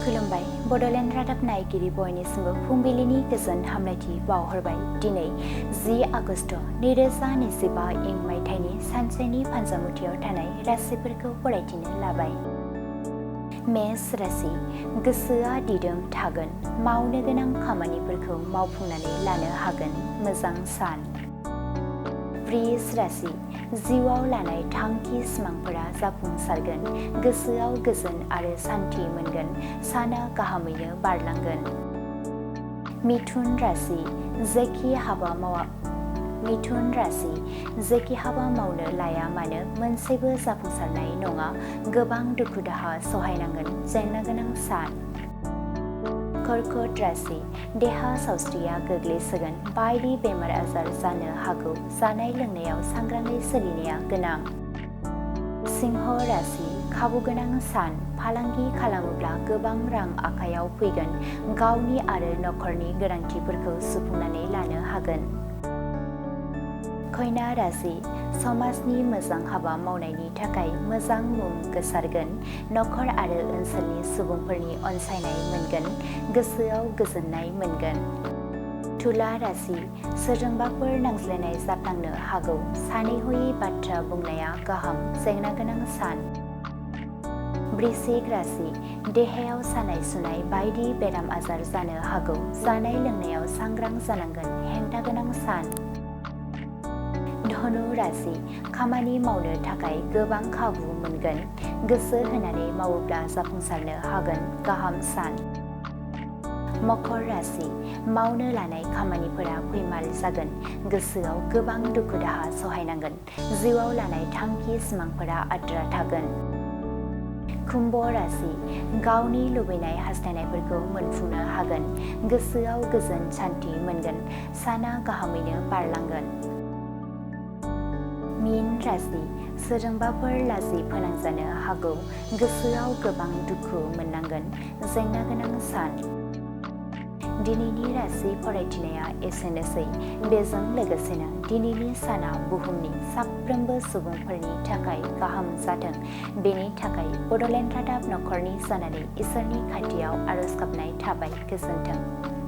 खुलुमबाय बड'लेण्ड रादाब नायगिरि बयनिसिमबो फुंबिलिनि गोजोन हामलायथि बावहरबाय। दिनै 10 आगस्ट 2025 इं मायथाइनि सानसेनि फान्जामुथियाव थानाय राशिफोरखौ फरायथिनो लाबाय। मेष राशि गोसोआ दिदोम थागोन, मावनो गोनां खामानिफोरखौ मावफुंनानै लानो हागोन, मोजां सान। वृष राशि जिउआव लानाय थांखि सिमांफोरा जाफुंसारगोन, गोसोआव गोजोन आरो सान्थि मोनगोन, साना गाहामैनो बारलांगोन। मिथुन राशि जेखि हाबा मावनो लाया मानो मोनसेबो जाफुंसारनाय नङा, गोबां दुखु दाहा सहायनांगोन, जेंना गोनां सान। कर्कट राशि देहा सावस्रिया गोग्लैसोगोन, बायदि बेमार आजार जानो हागौ, जानाय लोंनायाव सांग्राङै सोलिनाया गोनां। सिंह राशि खाबुगोनां सान, फालांगि खालामोब्ला गोबां रां आखायाव फैगोन, गावनि आरो नखरनि गोनांथिफोरखौ सुफुंनानै लानो हागोन। कन्या राशि समाजनि मोजां हाबा मावनायनि थाखाय मोजां मुं गोसारगोन, नखर आरो ओनसोलनि सुबुंफोरनि अनसायनाय मोनगोन, गोसोआव गोजोननाय मोनगोन। तुला राशि सोरजोंबाफोर नांज्लायनाय जाफ्लांनो हागौ, सानै हयै बाथ्रा बुंनाया गाहाम, जेंना गोनां सान। वृश्चिक राशि देहायाव सानाय सुनाय बायदि बेराम आजार जानो हागौ, जानाय लोंनायाव सांग्रां जानांगोन, हेंथा गोनां सान। धनु राशि खामानि मावनो थाखाय गोबां खाबु मोनगोन, गोसो होनानै मावोब्ला जाफुंसारनो हागोन, गाहाम सान। मकर राशि मावनो लानाय खामानिफोरा फैमाल जागोन, गोसोआव गोबां दुखु दाहा सहायनांगोन, जिउआव लानाय थांखि सिमांफोरा आद्रा थागोन। कुम्भ राशि गावनि लुबैनाय हास्थायनायफोरखौ मोनफुंनो हागोन, गोसोआव गोजोन सान्थि मोनगोन, साना गाहामैनो बारलांगोन। मीन राशि सोरजोंबाफोर लाजि फोनांजानो हागौ, गोसोआव गोबां दुखु मोननांगोन, जेंना गोनां सान। दिनैनि राशि फरायथिनाया एसेनोसै। बेजों लोगोसेनो दिनैनि साना बुहुमनि साफ्रोमबो सुबुंफोरनि थाखाय गाहाम जाथों, बेनि थाखाय बड'लेण्ड रादाब नखरनि जानानै इसोरनि खाथियाव आरज गाबनाय थाबाय। गोजोन्थों।